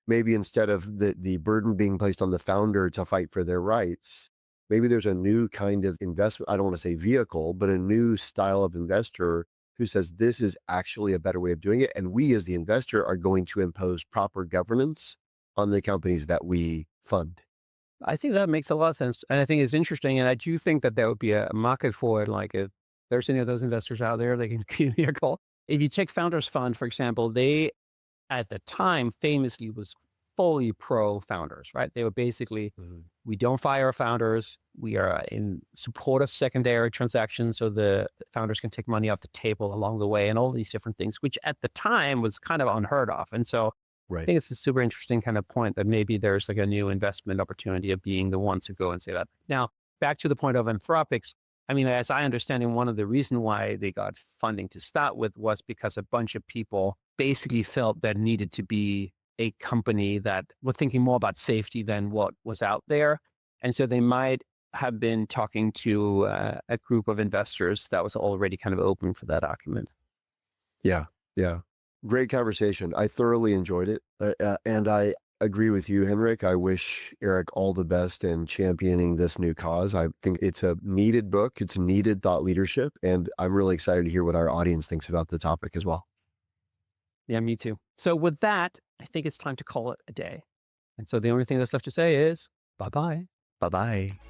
maybe instead of the burden being placed on the founder to fight for their rights, maybe there's a new kind of investment. I don't want to say vehicle, but a new style of investor who says this is actually a better way of doing it. And we as the investor are going to impose proper governance on the companies that we fund. I think that makes a lot of sense. And I think it's interesting. And I do think that there would be a market for it. Like if there's any of those investors out there, they can give me a call. If you check Founders Fund, for example, they at the time famously was fully pro founders, right? They were basically, we don't fire our founders. We are in support of secondary transactions so the founders can take money off the table along the way and all these different things, which at the time was kind of unheard of. And so I think it's a super interesting kind of point that maybe there's like a new investment opportunity of being the ones who go and say that. Now, back to the point of Anthropics. I mean, as I understand it, one of the reasons why they got funding to start with was because a bunch of people basically felt that needed to be a company that were thinking more about safety than what was out there. And so they might have been talking to a group of investors that was already kind of open for that argument. Yeah. Yeah. Great conversation. I thoroughly enjoyed it. And I agree with you, Henrik. I wish Eric all the best in championing this new cause. I think it's a needed book. It's needed thought leadership. And I'm really excited to hear what our audience thinks about the topic as well. Yeah, me too. So with that, I think it's time to call it a day. And so the only thing that's left to say is bye-bye. Bye-bye.